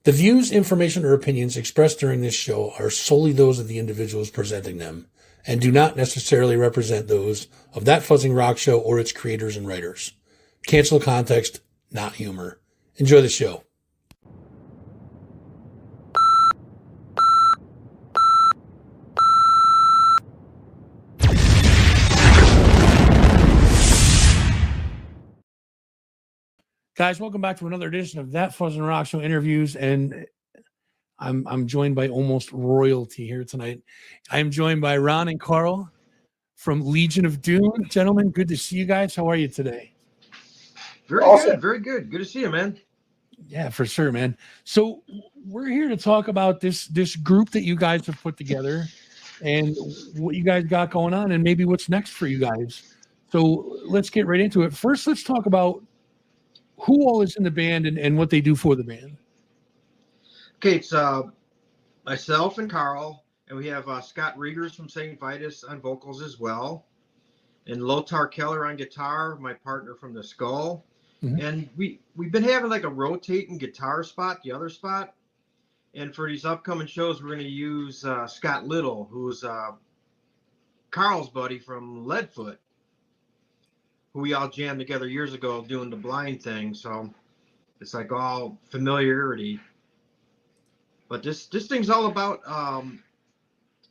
The views, information, or opinions expressed during this show are solely those of the individuals presenting them and do not necessarily represent those of That Fuzzing Rock Show or its creators and writers. Cancel context, not humor. Enjoy the show. Guys, welcome back to another edition of That Fuzzing Rock Show interviews, and I'm joined by almost royalty here tonight. I am joined by Ron and Karl from Legion of Doom. Gentlemen, good to see you guys. How are you today? Very good, very good. Good to see you, man. Yeah, for sure, man. So we're here to talk about this group that you guys have put together and what you guys got going on and maybe what's next for you guys. So let's get right into it. First, let's talk about who all is in the band and what they do for the band. Okay, it's myself and Karl, and we have Scott Riegers from St. Vitus on vocals as well, and Lothar Keller on guitar, my partner from the Skull. Mm-hmm. And we've been having like a rotating guitar spot, the other spot. And for these upcoming shows, we're going to use Scott Little, who's Karl's buddy from Leadfoot, who we all jammed together years ago doing the blind thing. So it's like all familiarity. But this thing's all about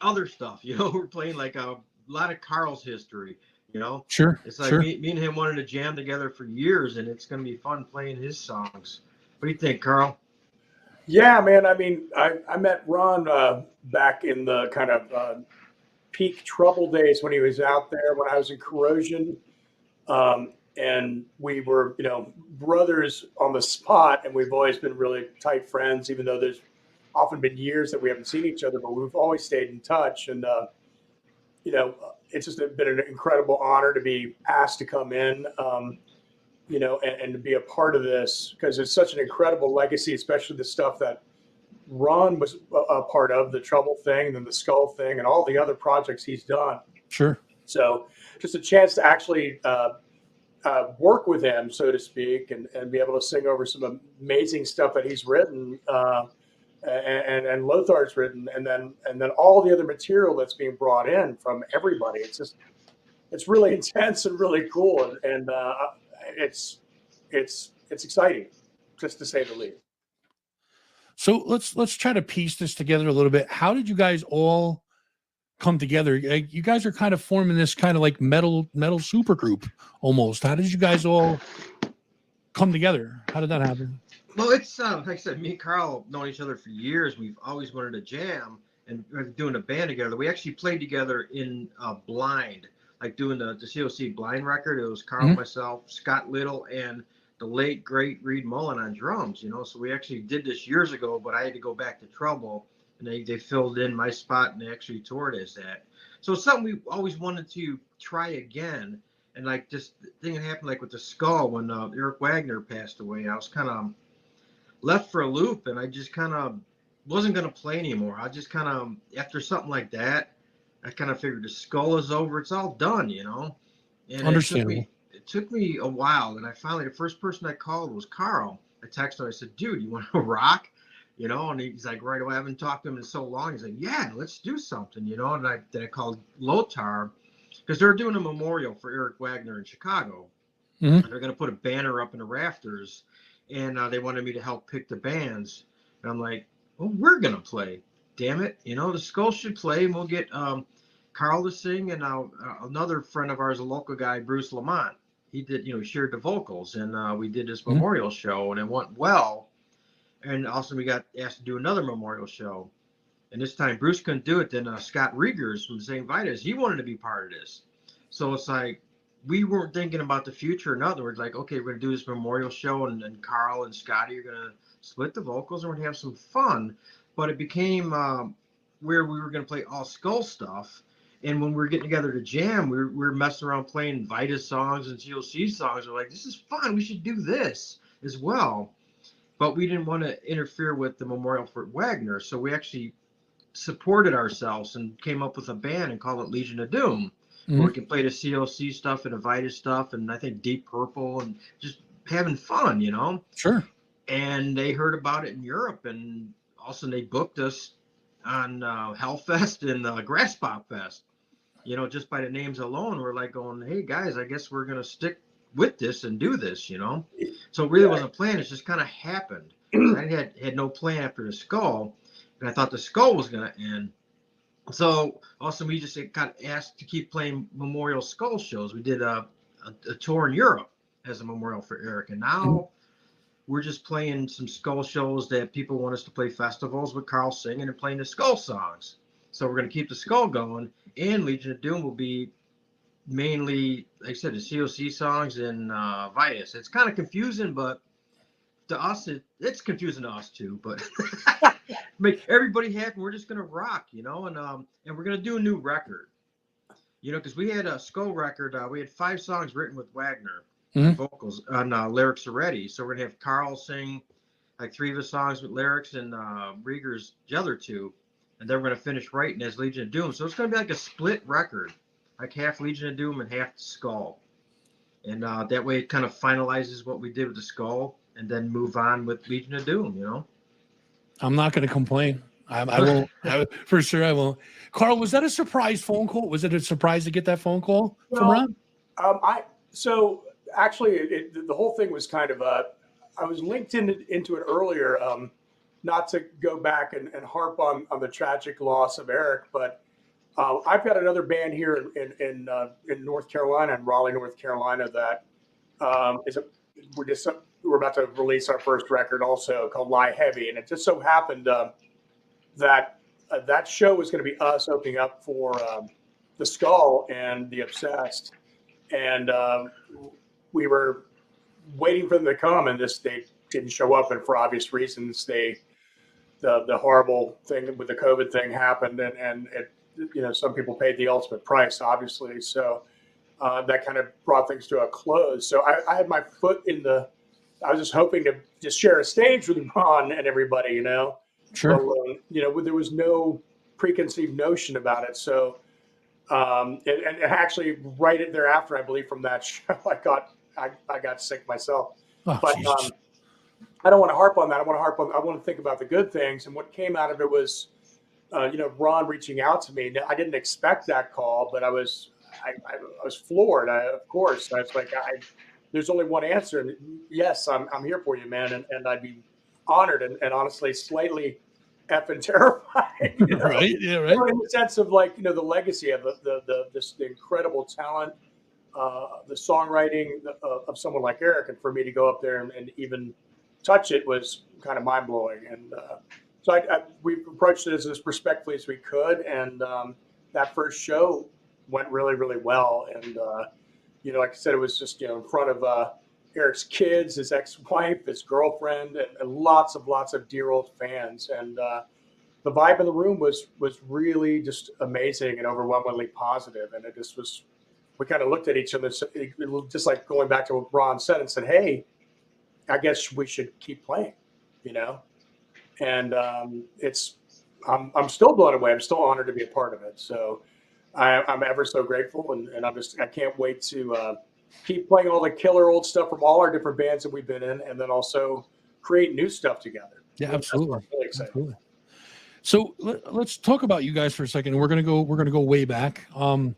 other stuff. You know, we're playing like a lot of Karl's history, you know? Sure. It's like sure. Me and him wanted to jam together for years, and it's going to be fun playing his songs. What do you think, Karl? Yeah, man. I mean, I met Ron back in the kind of peak Trouble days when he was out there, when I was in Corrosion. And we were, you know, brothers on the spot, and we've always been really tight friends, even though there's often been years that we haven't seen each other, but we've always stayed in touch. And, you know, it's just been an incredible honor to be asked to come in, you know, and to be a part of this, because it's such an incredible legacy, especially the stuff that Ron was a part of, the Trouble thing, and then the Skull thing, and all the other projects he's done. Sure. So just a chance to actually work with him, so to speak, and be able to sing over some amazing stuff that he's written, and Lothar's written, and then all the other material that's being brought in from everybody. It's really intense and really cool, and it's exciting, just to say the least. So let's try to piece this together a little bit. How did you guys all come together? You guys are kind of forming this kind of like metal super group almost. How did you guys all come together? How did that happen? Well, it's like I said, me and Karl known each other for years. We've always wanted to jam and doing a band together. We actually played together in Blind, like doing the COC Blind record. It was Karl, mm-hmm. myself, Scott Little, and the late great Reed Mullen on drums. You know, so we actually did this years ago, but I had to go back to Trouble. And they filled in my spot, and they actually toured us that. So it's something we always wanted to try again. And like this thing that happened like with the Skull when Eric Wagner passed away, I was kind of left for a loop, and I just kind of wasn't going to play anymore. I just kind of, after something like that, I kind of figured the Skull is over. It's all done, you know? And understandable. It took me a while, and I finally, the first person I called was Karl. I texted him, I said, dude, you want to rock? You know, and he's like, right away, I haven't talked to him in so long. He's like, yeah, let's do something, you know. And I called Lothar, because they're doing a memorial for Eric Wagner in Chicago. Mm-hmm. And they're going to put a banner up in the rafters, and they wanted me to help pick the bands. And I'm like, well, we're going to play. Damn it. You know, the Skull should play, and we'll get Karl to sing, and another friend of ours, a local guy, Bruce Lamont. He did, you know, shared the vocals, and we did this mm-hmm. memorial show, and it went well. And also we got asked to do another memorial show. And this time Bruce couldn't do it. Then Scott Riegers from St. Vitus, he wanted to be part of this. So it's like, we weren't thinking about the future. In other words, like, okay, we're going to do this memorial show, and Karl and Scotty are going to split the vocals, and we're going to have some fun. But it became where we were going to play all Skull stuff. And when we were getting together to jam, we were messing around playing Vitus songs and COC songs. We're like, this is fun. We should do this as well. But we didn't want to interfere with the memorial for Wagner, so we actually supported ourselves and came up with a band and called it Legion of Doom, mm-hmm. where we can play the COC stuff and the Vitus stuff, and I think Deep Purple, and just having fun, you know? Sure. and they heard about it in Europe, and also they booked us on Hellfest and Grass Pop Fest. You know, just by the names alone, we're like going, hey guys, I guess we're gonna stick with this and do this, you know. So it really wasn't planned, it just kind of happened. I had no plan after the Skull, and I thought the Skull was gonna end. So also we just got asked to keep playing Memorial Skull shows. We did a tour in Europe as a memorial for Eric, and now we're just playing some Skull shows that people want us to play festivals with Karl singing and playing the Skull songs. So we're going to keep the Skull going, and Legion of Doom will be mainly, like I said, the COC songs and Vitus. It's kind of confusing, but to us, it's confusing to us too. But make everybody happy. We're just going to rock, you know, and we're going to do a new record, you know, because we had a Skull record. We had 5 songs written with Wagner. Vocals on lyrics already, so we're gonna have Karl sing like 3 of the songs with lyrics and Rieger's the other 2, and then we're gonna finish writing as Legion of Doom. So it's gonna be like a split record, like half Legion of Doom and half Skull, and that way it kind of finalizes what we did with the Skull, and then move on with Legion of Doom. You know, I'm not gonna complain. I won't. For sure, I won't. Karl, was that a surprise phone call? Was it a surprise to get that phone call from Ron? Actually, the whole thing was kind of I was linked into it earlier, not to go back and harp on the tragic loss of Eric, but I've got another band here in North Carolina, in Raleigh, North Carolina, that we're about to release our first record also, called Lie Heavy, and it just so happened that that show was going to be us opening up for the Skull and the Obsessed, and we were waiting for them to come, and they didn't show up, and for obvious reasons, the horrible thing with the COVID thing happened, and it, you know, some people paid the ultimate price, obviously. So that kind of brought things to a close. So I had my foot in the. I was just hoping to just share a stage with Ron and everybody, you know. Sure. So, you know, there was no preconceived notion about it. So, and actually, right thereafter, I believe from that show, I got sick myself. Oh, but I don't want to harp on that. I want to think about the good things. And what came out of it was, you know, Ron reaching out to me. I didn't expect that call, but I was floored. Of course, I was like, there's only one answer. And yes, I'm here for you, man. And I'd be honored and honestly slightly effing terrified. You know? Right. Yeah. Right. In the sense of, like, you know, the legacy of the incredible talent, the songwriting of someone like Eric, and for me to go up there and even touch it was kind of mind blowing. And so we approached it as respectfully as we could. And that first show went really, really well. And, you know, like I said, it was just, you know, in front of Eric's kids, his ex-wife, his girlfriend, and lots of dear old fans. And the vibe in the room was really just amazing and overwhelmingly positive. And it just was, we kind of looked at each other, just like going back to what Ron said, and said, hey, I guess we should keep playing, you know? And I'm still blown away. I'm still honored to be a part of it. So I'm ever so grateful. And I can't wait to keep playing all the killer old stuff from all our different bands that we've been in, and then also create new stuff together. Yeah, absolutely. Really exciting. Absolutely. So let's talk about you guys for a second. We're gonna go way back. I'm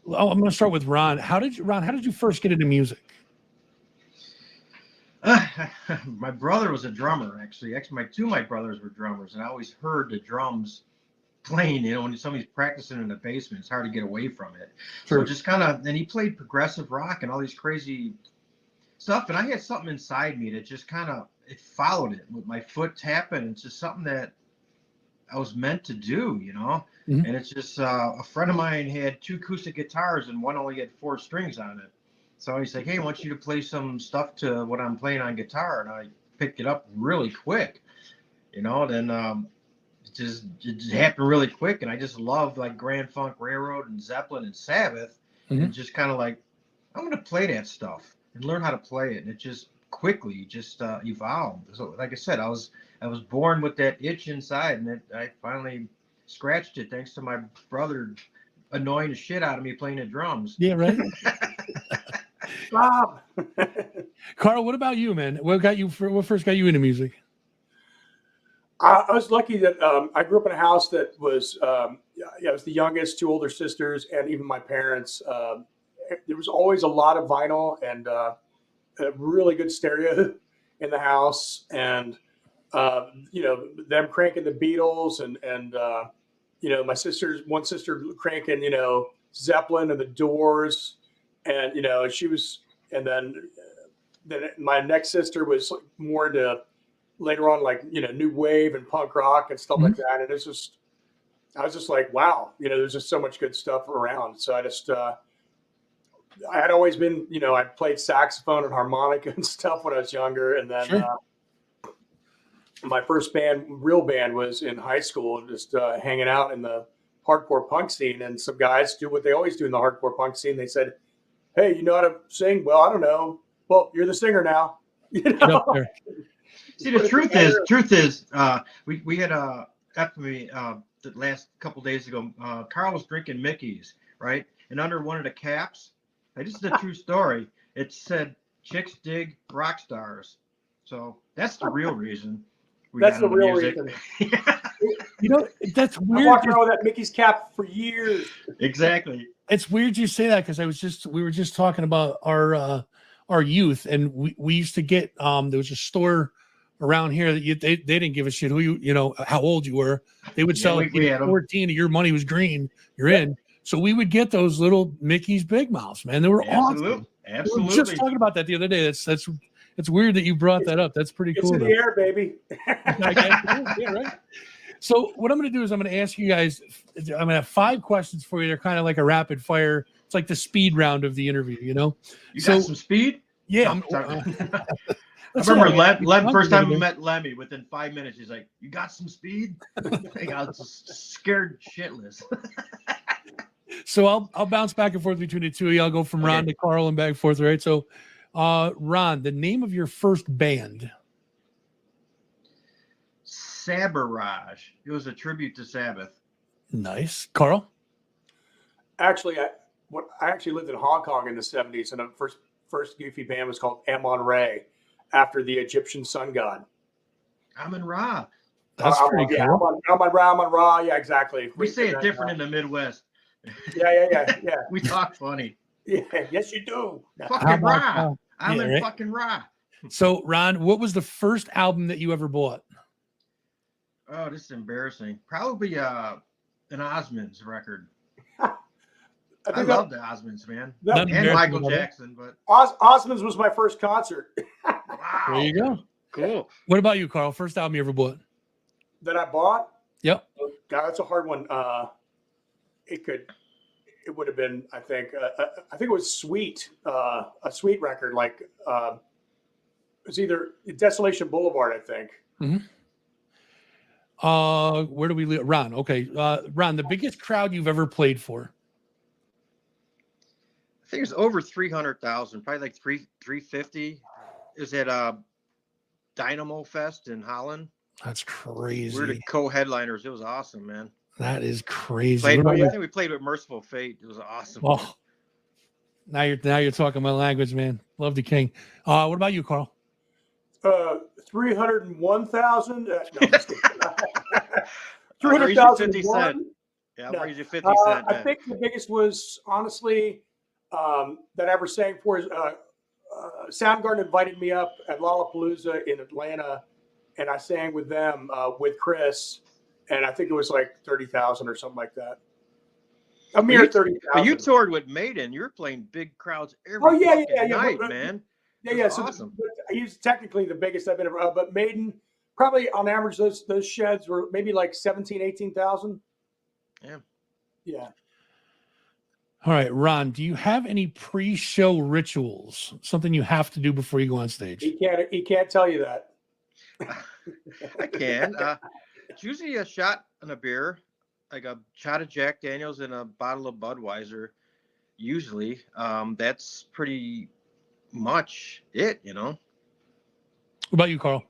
gonna start with Ron. How did you first get into music? My brother was a drummer, actually. Two of my brothers were drummers, and I always heard the drums playing, you know, when somebody's practicing in the basement, it's hard to get away from it. Sure. So just kind of, and he played progressive rock and all these crazy stuff, and I had something inside me that just kind of, it followed it with my foot tapping. It's just something that I was meant to do, you know. Mm-hmm. And it's just a friend of mine had 2 acoustic guitars, and one only had 4 strings on it. So he's like, hey, I want you to play some stuff to what I'm playing on guitar. And I picked it up really quick, you know. Then it just happened really quick. And I just loved, like, Grand Funk Railroad and Zeppelin and Sabbath. Mm-hmm. And just kind of like, I'm going to play that stuff and learn how to play it. And it just quickly just evolved. So like I said, I was born with that itch inside, and I finally scratched it thanks to my brother annoying the shit out of me playing the drums. Yeah, right. Stop. Karl, what about you, man? What first got you into music? I was lucky that I grew up in a house that was, I was the youngest, 2 older sisters, and even my parents. There was always a lot of vinyl and a really good stereo in the house, and them cranking the Beatles and one sister cranking Zeppelin and the Doors, and she was, and then my next sister was more into later on, like, new wave and punk rock and stuff like that. And I was just like, wow, there's just so much good stuff around. So I had always been, I played saxophone and harmonica and stuff when I was younger. And then my first real band was in high school, just hanging out in the hardcore punk scene. And some guys do what they always do in the hardcore punk scene. They said, "Hey, you know how to sing?" "Well, I don't know." "Well, you're the singer now." See, the truth is, we had after me the last couple days ago, Karl was drinking Mickey's, right? And under one of the caps, this is a true story. It said, "Chicks dig rock stars." So that's the real reason. That's the real reason. That's weird. I walked around with that Mickey's cap for years. Exactly. It's weird you say that, because we were just talking about our youth, and we used to get there was a store around here that they didn't give a shit who how old you were. They would sell we had 14 and your money was green, you're in. So we would get those little Mickey's Big Mouths, man. They were awesome. Absolutely. We were just talking about that the other day. It's weird that you brought that up. That's pretty cool. It's in the air, baby. Yeah, right. So what I'm going to do is I'm going to ask you guys, I'm going to have 5 questions for you. They're kind of like a rapid fire. It's like the speed round of the interview, You got some speed? Yeah. I remember Lem, first time we met Lemmy, within 5 minutes, he's like, "You got some speed?" I was just scared shitless. So I'll bounce back and forth between the two of you. I'll go from Ron to Karl and back and forth, right? So Ron, the name of your first band? Sabarage. It was a tribute to Sabbath. Nice. Karl? Actually, I actually lived in Hong Kong in the 70s, and the first goofy band was called Amon-Ra, after the Egyptian sun god. Amon-Ra. That's pretty cool. Amon-Ra. Yeah, exactly. We say it different in the Midwest. Yeah. We talk funny. Yeah, yes, you do. Fucking Ra. Fucking Ra. So, Ron, what was the first album that you ever bought? Oh, this is embarrassing. Probably an Osmonds record. I love the Osmonds, man. And Michael Jackson, but Osmonds was my first concert. Wow. There you go. Cool. What about you, Karl? First album you ever bought? That I bought? Yep. God, that's a hard one. It would have been, I think it was Sweet, a Sweet record, like it was either Desolation Boulevard, I think. Where do we live? Ron. Okay. Ron, the biggest crowd you've ever played for? I think it was over 300,000, probably like 350. It was at Dynamo Fest in Holland. That's crazy. We were the co-headliners. It was awesome, man. That is crazy. I think we played with Merciful Fate. It was awesome. Oh, now you're talking my language, man. Love the king. What about you, Karl? 301,000. No, 300,000. Yeah, I'll raise you 50 cents. I think the biggest was, honestly, that I ever sang for is Soundgarden invited me up at Lollapalooza in Atlanta, and I sang with them with Chris, and I think it was like 30,000 or something like that. A mere 30,000. You toured with Maiden. You were playing big crowds every night, man. Yeah. So awesome. He's technically the biggest I've been ever, but Maiden, probably on average, those sheds were maybe like 17,000, 18,000. Yeah. All right, Ron, do you have any pre-show rituals? Something you have to do before you go on stage? He can't tell you that. I can. It's usually a shot and a beer, like a shot of Jack Daniels and a bottle of Budweiser. Usually, that's pretty much it, What about you, Karl?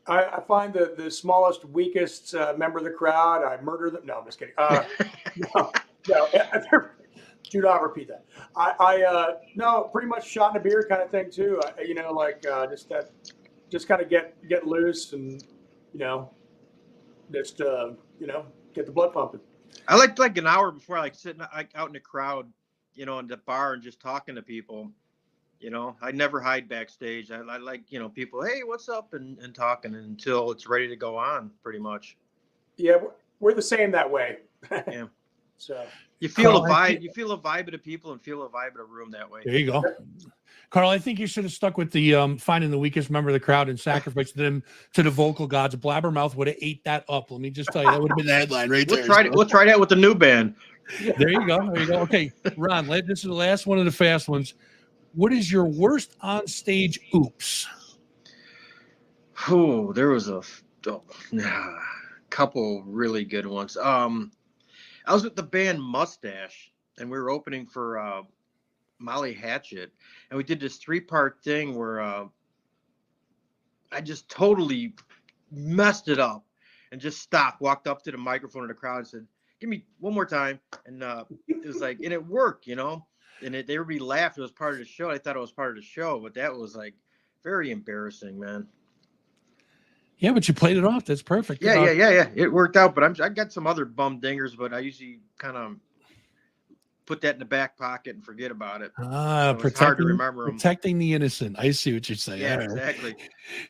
I find the smallest, weakest member of the crowd, I murder them. No, I'm just kidding. No. Do not repeat that. No, pretty much shot in a beer kind of thing too. Just kind of get loose and, just get the blood pumping. I like an hour before, like sitting out in the crowd, in the bar and just talking to people. I never hide backstage. I like, people, hey, what's up? And talking until it's ready to go on, pretty much. Yeah, we're the same that way. Yeah. So you feel a vibe. You feel a vibe of the people and feel a vibe of the room that way. There you go. Carl, I think you should have stuck with the finding the weakest member of the crowd and sacrificing them to the vocal gods. Blabbermouth would have ate that up. Let me just tell you, that would have been the headline right there. We'll try that with the new band. There you go. Okay, Ron, this is the last one of the fast ones. What is your worst on-stage oops? Oh, there was a couple really good ones. I was with the band Mustache, and we were opening for Molly Hatchet, and we did this 3-part thing where I just totally messed it up and just stopped, walked up to the microphone in the crowd and said, give me one more time. And it was like, and it worked, and everybody laughed. It was part of the show. I thought it was part of the show, but that was like very embarrassing, man. Yeah, but you played it off. That's perfect. Yeah. It worked out, but I got some other bum dingers, but I usually kind of put that in the back pocket and forget about it. So it's hard to remember them. Protecting the innocent. I see what you're saying. Yeah, exactly.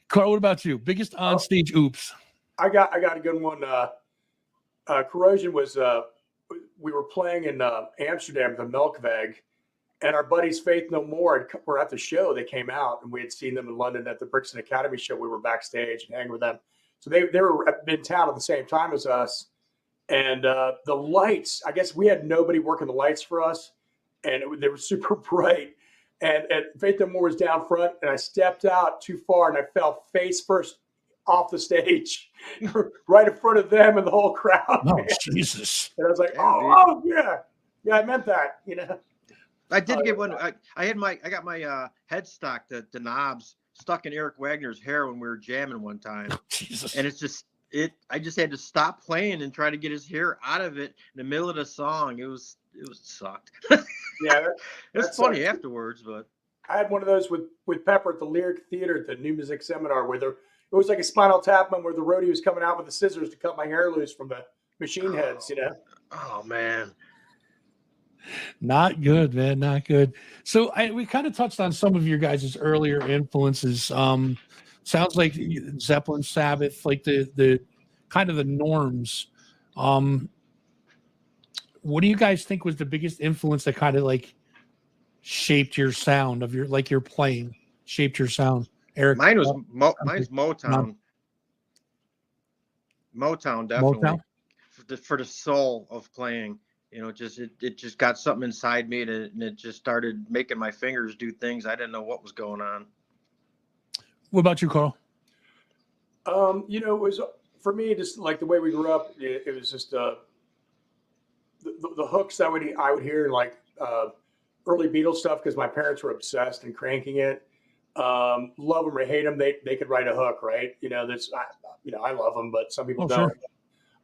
Carl, what about you? Biggest on-stage oops? I got a good one. Corrosion was we were playing in Amsterdam, the Melkweg, and our buddies Faith No More were at the show. They came out, and we had seen them in London at the Brixton Academy show. We were backstage and hanging with them. So they were in town at the same time as us. And the lights, I guess we had nobody working the lights for us, and they were super bright. And Faith No More was down front, and I stepped out too far, and I fell face first off the stage, right in front of them and the whole crowd. Oh, Jesus. And I was like, oh, yeah, I meant that, I did get one. I got my headstock, the knobs stuck in Eric Wagner's hair when we were jamming one time. Oh, Jesus. And I just had to stop playing and try to get his hair out of it in the middle of the song. It sucked. Yeah. It's funny afterwards, but I had one of those with Pepper at the Lyric Theater at the New Music Seminar where it was like a Spinal Tap moment where the roadie was coming out with the scissors to cut my hair loose from the machine heads, Oh, man. Not good, man. Not good. So we kind of touched on some of your guys' earlier influences. Sounds like Zeppelin, Sabbath, like the kind of the norms. What do you guys think was the biggest influence that kind of like shaped your sound of your playing, shaped your sound? Eric, mine's Motown. Motown, definitely. Motown? For the soul of playing. It just got something inside me and it just started making my fingers do things I didn't know what was going on. What about you, Carl? It was for me just like the way we grew up. It was just the hooks that I would hear like early Beatles stuff because my parents were obsessed and cranking it. Love them or hate them, they could write a hook, right? I love them, but some people don't.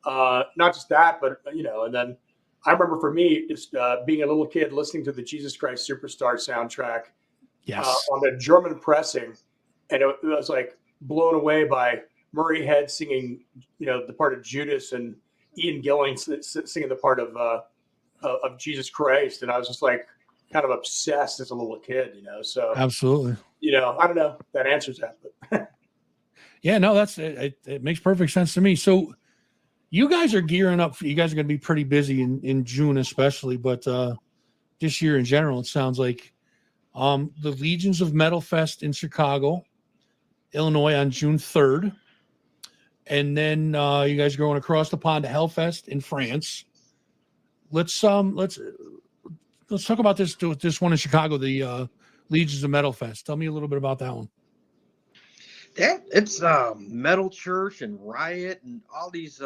Sure. Not just that, but and then. I remember for me, just being a little kid listening to the Jesus Christ Superstar soundtrack on the German pressing. And it was like blown away by Murray Head singing, the part of Judas and Ian Gillan singing the part of Jesus Christ. And I was just like kind of obsessed as a little kid, so. Absolutely. I don't know if that answers that. But. Yeah, no, it makes perfect sense to me. So, you guys are gearing up. You guys are going to be pretty busy in June, especially, but this year in general, it sounds like the Legions of Metal Fest in Chicago, Illinois on June 3rd. And then you guys are going across the pond to Hellfest in France. Let's talk about this one in Chicago, the Legions of Metal Fest. Tell me a little bit about that one. It's Metal Church and Riot and all these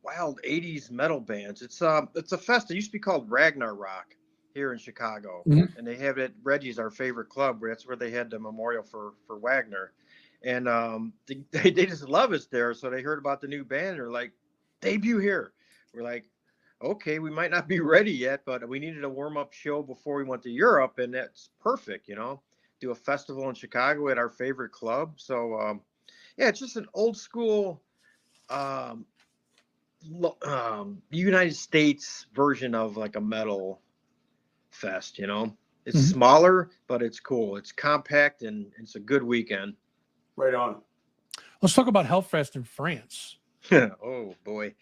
wild 80s metal bands. It's a fest that used to be called Ragnarok here in Chicago. Mm-hmm. And they have it. Reggie's our favorite club. That's where they had the memorial for Wagner. And they just love us there. So they heard about the new band. They're like, debut here. We're like, okay, we might not be ready yet, but we needed a warm-up show before we went to Europe, and that's perfect, do a festival in Chicago at our favorite club. So yeah, it's just an old school um, United States version of like a metal fest. It's Mhm. smaller, but it's cool. It's compact, and it's a good weekend. Right on. Let's talk about Hellfest in France. Oh boy,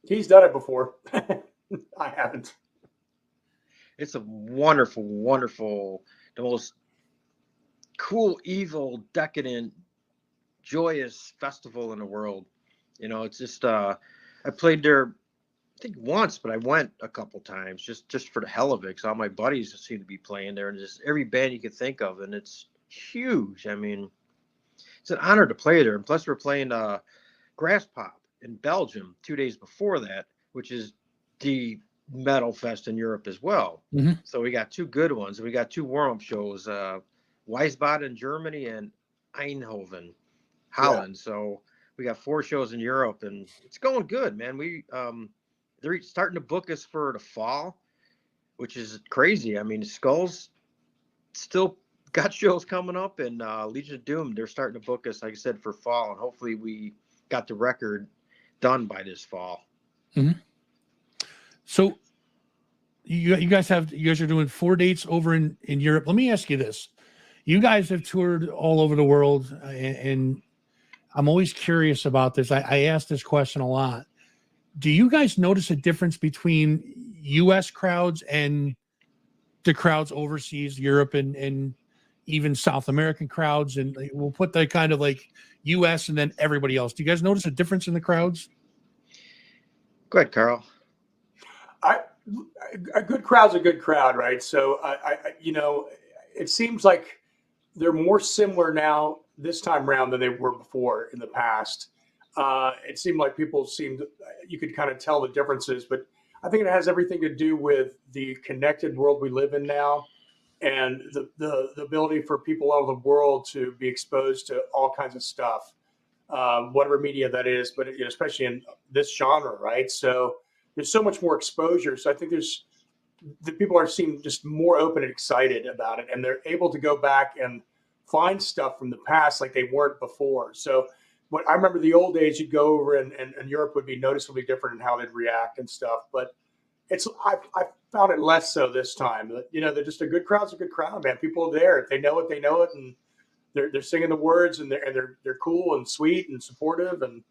He's done it before. I haven't. it's a wonderful, wonderful, the most cool, evil, decadent, joyous festival in the world. It's just I played there I think once, but I went a couple times just for the hell of it, because all my buddies seem to be playing there, and just every band you could think of, and it's huge. I mean, it's an honor to play there, and plus we're playing Grass Pop in Belgium 2 days before that, which is the metal fest in Europe as well. Mhm. So we got two good ones. We got two warm-up shows, Wiesbaden in Germany and Eindhoven, Holland. Yeah. So we got 4 shows in Europe, and it's going good, man. They're starting to book us for the fall, which is crazy. I mean, Skulls still got shows coming up, and Legion of Doom, they're starting to book us, like I said, for fall, and hopefully we got the record done by this fall. Mm-hmm. So you guys are doing 4 dates over in Europe. Let me ask you this. You guys have toured all over the world, and I'm always curious about this. I ask this question a lot. Do you guys notice a difference between U.S. crowds and the crowds overseas, Europe and even South American crowds? And we'll put that kind of like U.S. and then everybody else. Do you guys notice a difference in the crowds? Go ahead, Karl. A good crowd's a good crowd, right? So it seems like they're more similar now this time around than they were before in the past. It seemed like you could kind of tell the differences, but I think it has everything to do with the connected world we live in now, and the ability for people all over the world to be exposed to all kinds of stuff, whatever media that is, but especially in this genre, right? So there's so much more exposure. So I think the people seem just more open and excited about it, and they're able to go back and find stuff from the past like they weren't before. So what I remember the old days, you'd go over and Europe would be noticeably different in how they'd react and stuff. But I found it less so this time. They're just a good crowd's a good crowd, man. People are there. If they know it, they know it, and they're singing the words, and they're cool and sweet and supportive, and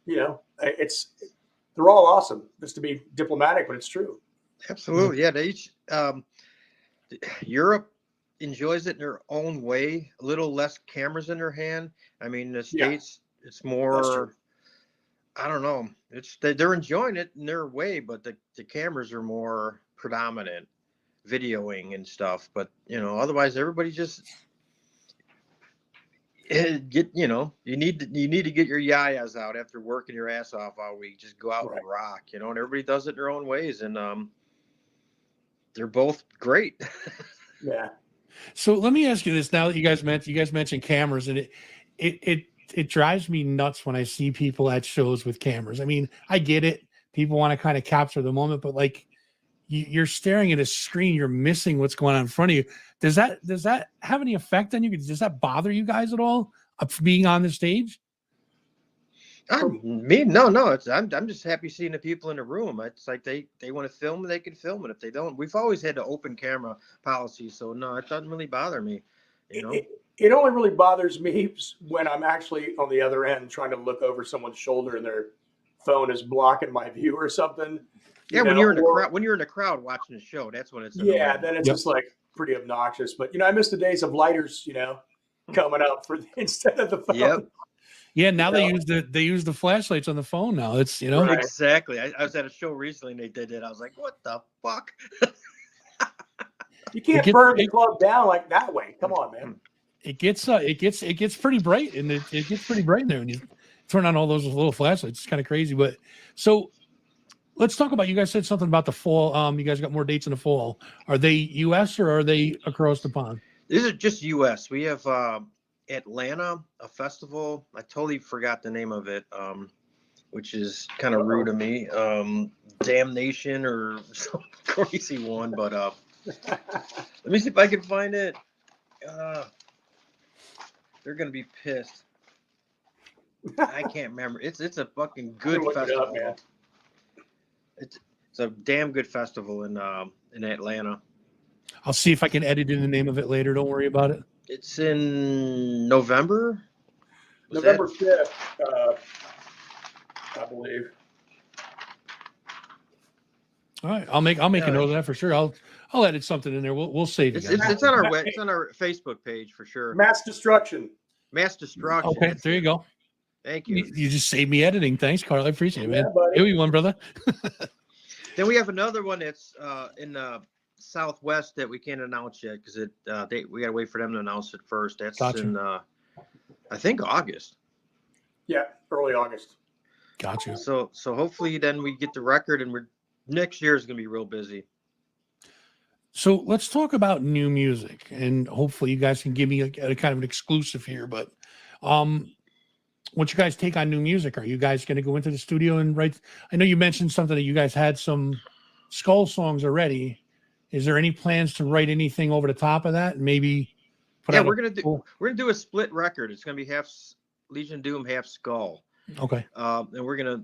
they're all awesome. Just to be diplomatic, but it's true. Absolutely, yeah. They each Europe enjoys it in their own way. A little less cameras in their hand. I mean, the States, it's more. I don't know. They're enjoying it in their way, but the cameras are more predominant, videoing and stuff. But otherwise, everybody just you need to get your yayas out after working your ass off all week. Just go out and rock, and everybody does it in their own ways, and they're both great. Yeah. So let me ask you this: now that you guys mentioned cameras, and it drives me nuts when I see people at shows with cameras. I mean, I get it; people want to kind of capture the moment, but like you're staring at a screen, you're missing what's going on in front of you. Does that have any effect on you? Does that bother you guys at all? Being on the stage? No. I'm just happy seeing the people in the room. It's like they want to film, they can film it. If they don't, we've always had the open camera policy, so no, it doesn't really bother me. It only really bothers me when I'm actually on the other end trying to look over someone's shoulder and their phone is blocking my view or something. When you're in the crowd watching the show, that's when it's annoying. Yeah, then it's just like pretty obnoxious. But I miss the days of lighters, coming up instead of the phone. Yep. Yeah, now they use the flashlights on the phone now. It's Right. Exactly. I was at a show recently and they did it. I was like, what the fuck? You can't burn the club down like that way. Come on, man. It gets pretty bright, and it gets pretty bright in there when you turn on all those little flashlights. It's kind of crazy. But so let's talk about, you guys said something about the fall. You guys got more dates in the fall. Are they US or are they across the pond? These are just US. We have Atlanta, a festival. I totally forgot the name of it. which is kind of rude of me. Damnation or some crazy one, but let me see if I can find it. They're gonna be pissed. I can't remember. It's a fucking good festival. Up, man. It's a damn good festival in Atlanta. I'll see if I can edit in the name of it later. Don't worry about it. It's in November. November 5th, I believe. All right, I'll make a note of that for sure. I'll edit something in there. We'll save it. It's on our Facebook page for sure. Mass Destruction. Mass Destruction. Okay, there you go. Thank you. You just saved me editing. Thanks, Carl. I appreciate it, man. Buddy. Here you one, brother. Then we have another one that's in the Southwest that we can't announce yet because we got to wait for them to announce it first. That's in I think August. Yeah, early August. Gotcha. So hopefully then we get the record and next year is going to be real busy. So let's talk about new music, and hopefully you guys can give me a kind of an exclusive here. But what's you guys take on new music? Are you guys going to go into the studio and write? I know you mentioned something that you guys had some Skull songs already. Is there any plans to write anything over the top of that? And maybe we're gonna do a split record. It's gonna be half Legion of Doom, half Skull. Okay. And we're gonna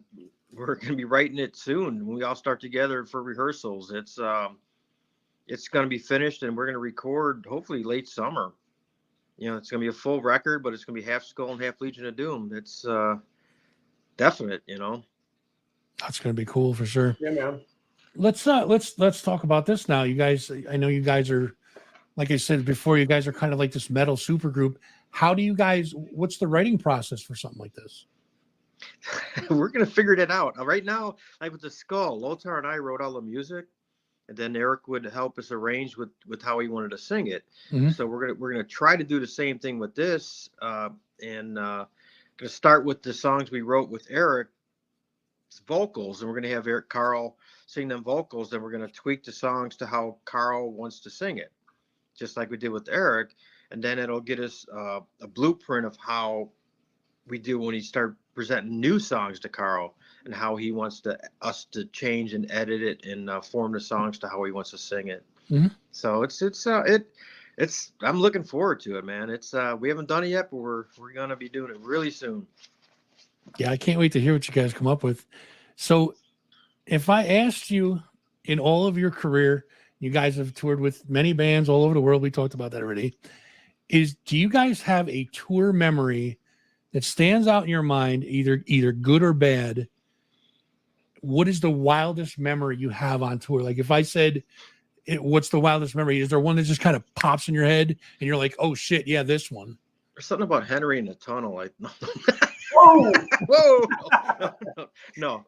be writing it soon when we all start together for rehearsals. It's gonna be finished and we're gonna record hopefully late summer. It's gonna be a full record, but it's gonna be half Skull and half Legion of Doom. It's definite. That's gonna be cool for sure. Yeah, man. Let's talk about this now. You guys, I know you guys are, like I said before, you guys are kind of like this metal super group. What's the writing process for something like this? We're going to figure that out. Right now, like with the Skull, Lothar and I wrote all the music, and then Eric would help us arrange with how he wanted to sing it. Mm-hmm. So we're gonna try to do the same thing with this, and going to start with the songs we wrote with Eric's vocals, and we're going to have Karl sing them vocals. Then we're going to tweak the songs to how Karl wants to sing it, just like we did with Eric. And then it'll get us a blueprint of how we do when he start presenting new songs to Karl and how he wants us to change and edit it and form the songs to how he wants to sing it. Mm-hmm. So it's I'm looking forward to it, man. It's we haven't done it yet, but we're gonna be doing it really soon. Yeah, I can't wait to hear what you guys come up with. So if I asked you, in all of your career, you guys have toured with many bands all over the world. We talked about that already. Do you guys have a tour memory that stands out in your mind, either good or bad? What is the wildest memory you have on tour? Like if I said, what's the wildest memory? Is there one that just kind of pops in your head and you're like, oh shit, yeah, this one? There's something about Henry in the tunnel. Whoa! Whoa! No.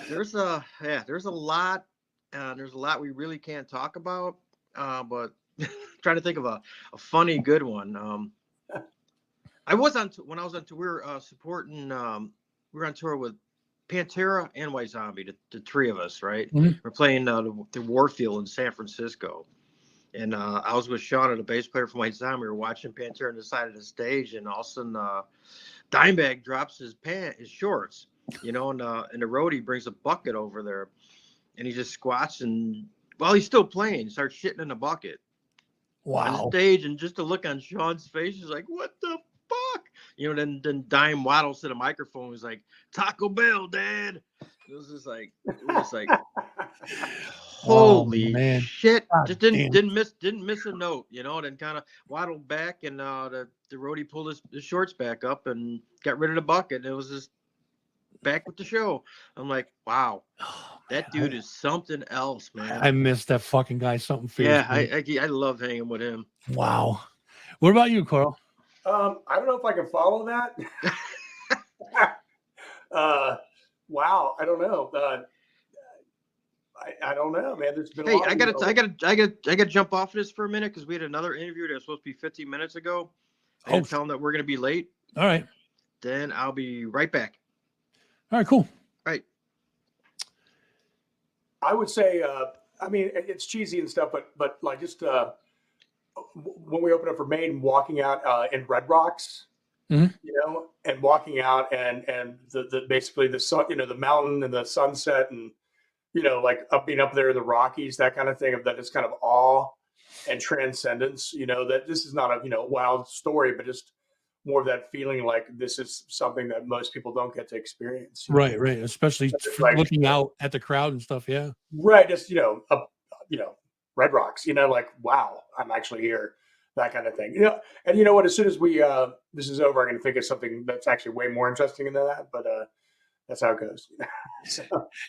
There's a lot. There's a lot we really can't talk about. But trying to think of a funny good one. When I was on tour, we were supporting. We were on tour with Pantera and White Zombie, the three of us, right? Mm-hmm. We're playing the Warfield in San Francisco. And I was with Sean, the bass player from White Zombie. We were watching Pantera on the side of the stage, and all of a sudden, Dimebag drops his shorts, and the roadie brings a bucket over there, and he just squats, and while he's still playing, starts shitting in the bucket. Wow. On stage, and just to look on Sean's face, he's like, "What the fuck?" Then Dime waddles to the microphone. He's like, "Taco Bell, Dad." It was like, holy shit! God just didn't miss a note, Then kind of waddled back, and the roadie pulled his shorts back up and got rid of the bucket. And it was just back with the show. I'm like, wow, that dude is something else, man. I missed that fucking guy. Something fierce. Yeah, I love hanging with him. Wow. What about you, Karl? I don't know if I can follow that. Wow, I don't know. I don't know, man. There's been. I gotta jump off this for a minute because we had another interview that was supposed to be 15 minutes ago. I had to tell them that we're gonna be late. All right. Then I'll be right back. All right, cool. Right. I would say, I mean, it's cheesy and stuff, but like just when we opened up for Maiden, walking out in Red Rocks, Mhm. you know, and walking out and the basically the sun, you know, the mountain and the sunset and, you know, like being up there in the Rockies, that kind of thing, of that is kind of awe and transcendence, you know, that this is not a, you know, wild story, but just more of that feeling like this is something that most people don't get to experience. You know? Right, right. Especially It's like, looking out at the crowd and stuff. Yeah. right, just, you know, Red Rocks, you know, like, wow, I'm actually here, that kind of thing. You know, and you know what, as soon as we this is over, I'm gonna think of something that's actually way more interesting than that, but that's how it goes. So,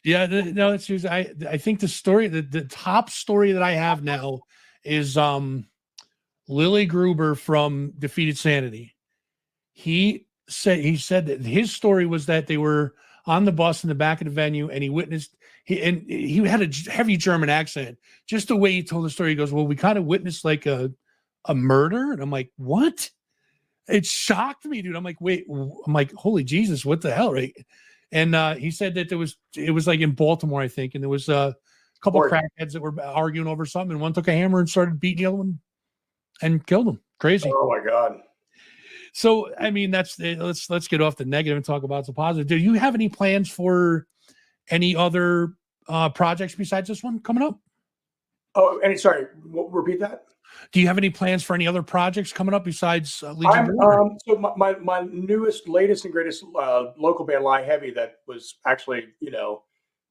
Yeah, no, it's just I think the story, the top story that I have now is Lily Gruber from Defeated Sanity. He said that his story was that they were on the bus in the back of the venue, and he had a heavy German accent. Just the way he told the story, he goes, "Well, we kind of witnessed like a murder," and I'm like, "What?" It shocked me, dude. I'm like, "Wait," I'm like, "Holy Jesus, what the hell?" Right? And he said that it was like in Baltimore, I think, and there was a couple or, crackheads that were arguing over something, and one took a hammer and started beating the other one and killed him. Crazy. oh my God. So, I mean, let's get off the negative and talk about the positive. Do you have any plans for any other projects besides this one coming up? Oh, and sorry, repeat that. Do you have any plans for any other projects coming up besides Legion I'm Brewer? so my newest, latest, and greatest local band, Lie Heavy, that was actually, you know,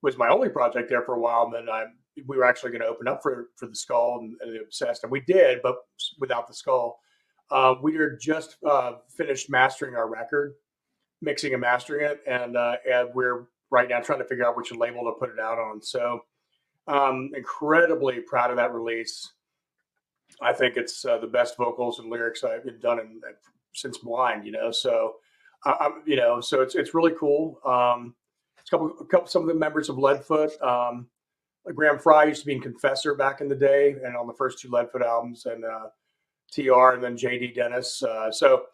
was my only project there for a while. And then we were actually going to open up for the Skull and the Obsessed, and we did, but without the Skull. We are just finished mastering our record, mixing and mastering it, and we're right now trying to figure out which label to put it out on. So, incredibly proud of that release. I think it's the best vocals and lyrics I've done since Blind, you know. So, you know, so it's really cool. It's a couple, some of the members of Leadfoot. Like Graham Fry used to be in Confessor back in the day, and on the first two Leadfoot albums, and TR, and then JD Dennis. So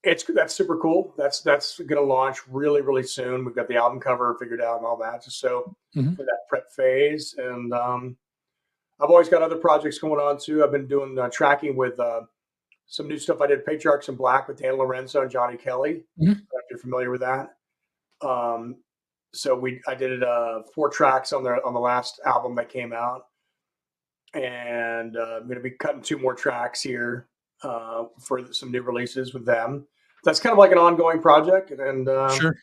that's super cool. That's going to launch really, really soon. We've got the album cover figured out and all that. So Mhm. for that prep phase, and I've always got other projects going on too. I've been doing tracking with some new stuff. I did Patriarchs in Black with Dan Lorenzo and Johnny Kelly. Mhm. If you're familiar with that. So I did 4 tracks on the last album that came out, and I'm going to be cutting 2 more tracks here for some new releases with them. That's kind of like an ongoing project, and Sure.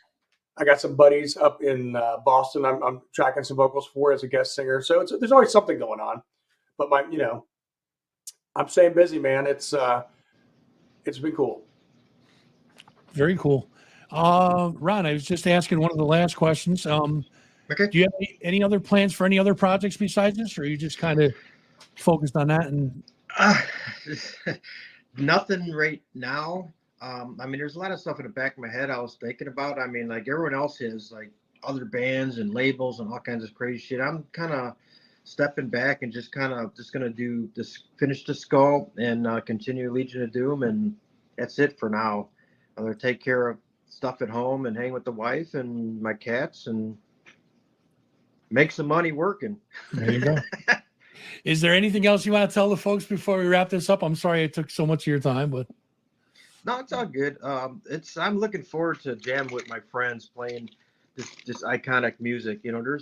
I got some buddies up in Boston. I'm tracking some vocals for as a guest singer. So there's always something going on. But I'm staying busy, man. It's been cool. Very cool. Ron, I was just asking one of the last questions. Okay. Do you have any other plans for any other projects besides this, or are you just kind of focused on that? And Nothing right now. I mean, there's a lot of stuff in the back of my head I was thinking about. I mean, like everyone else has like other bands and labels and all kinds of crazy shit. I'm kind of stepping back and just gonna do this, finish the Skull, and continue Legion of Doom, and that's it for now. I'm gonna take care of stuff at home and hang with the wife and my cats and make some money working. there you go. Is there anything else you want to tell the folks before we wrap this up? I'm sorry I took so much of your time, but No, it's all good. I'm looking forward to jam with my friends playing this iconic music. You know,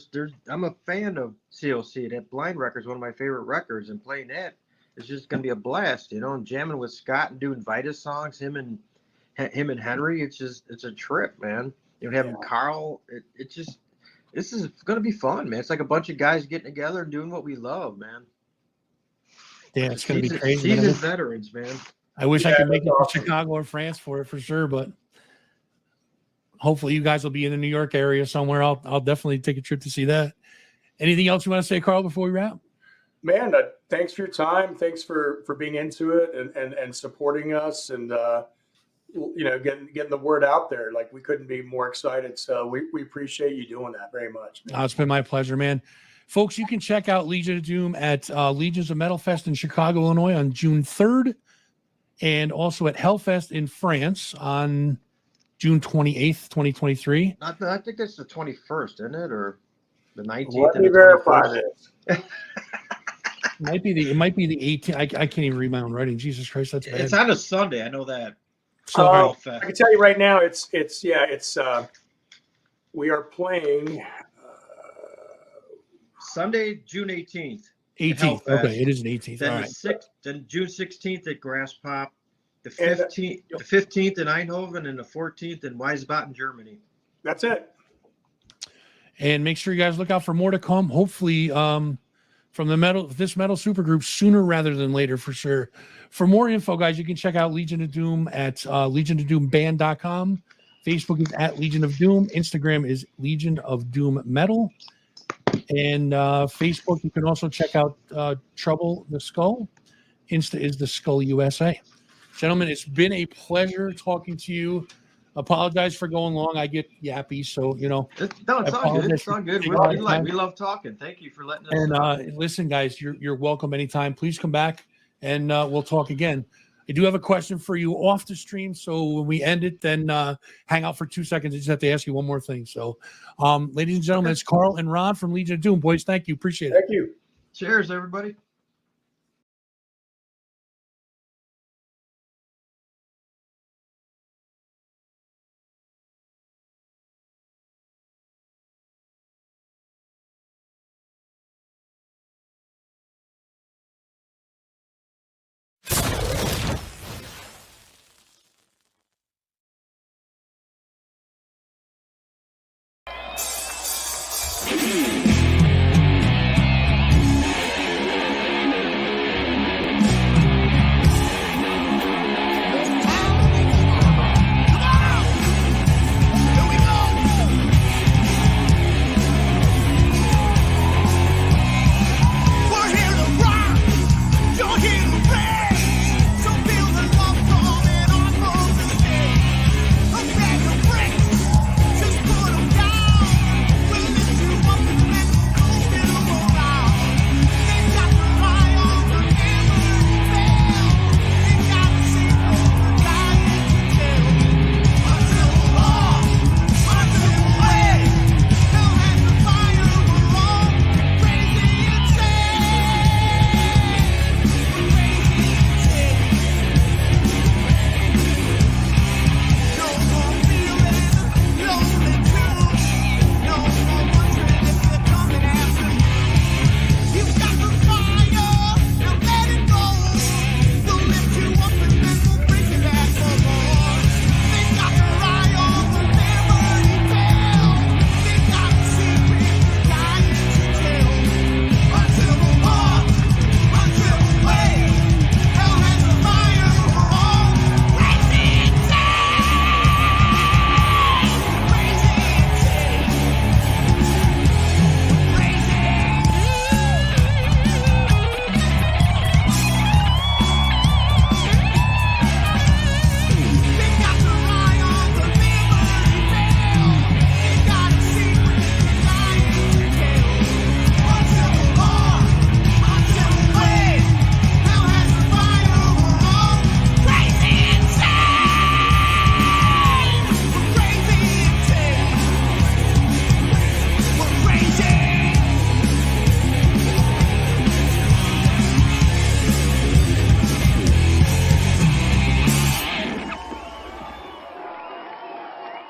I'm a fan of COC. That Blind record is one of my favorite records, and playing that is just gonna be a blast. You know, and jamming with Scott and doing Vitus songs, him and Henry. It's a trip, man. You know, having Karl. This is gonna be fun, man. It's like a bunch of guys getting together and doing what we love, man. yeah, it's going to be crazy. Seasoned veterans, man. I wish I could make it awesome. to Chicago or France for it for sure, but hopefully you guys will be in the New York area somewhere. I'll definitely take a trip to see that. Anything else you want to say, Karl, before we wrap? Man, thanks for your time. Thanks for being into it and supporting us, and getting the word out there. Like, we couldn't be more excited. So we appreciate you doing that very much, man. It's been my pleasure, man. Folks, you can check out Legion of Doom at Legions of Metal Fest in Chicago, Illinois on June 3rd, and also at Hellfest in France on June 28th, 2023. I think that's the 21st, isn't it, or the 19th? Let me verify this. It might be the 18th. I can't even read my own writing. Jesus Christ, that's bad. It's on a Sunday. I know that. So all right. I can tell you right now, it's we are playing Sunday, June 18th. 18th. Okay, it is an 18th. Then All the right. 6th, then June 16th at Grass Pop, the 15th in Eindhoven, and the 14th in Wiesbaden, Germany. That's it. And make sure you guys look out for more to come. Hopefully, from this metal supergroup sooner rather than later, for sure. For more info, guys, you can check out Legion of Doom at legionofdoomband.com. Facebook is at Legion of Doom. Instagram is Legion of Doom Metal. And Facebook, you can also check out Trouble the Skull. Insta is the Skull USA. Gentlemen, it's been a pleasure talking to you. Apologize for going long. I get yappy, so No, it's all good. It's all good. We love talking. Thank you for letting us. And listen, guys, you're welcome anytime. Please come back, and we'll talk again. I do have a question for you off the stream, so when we end it, then hang out for 2 seconds. I just have to ask you one more thing. So, ladies and gentlemen, it's Karl and Ron from Legion of Doom. Boys, thank you. Appreciate it. Thank you. Cheers, everybody.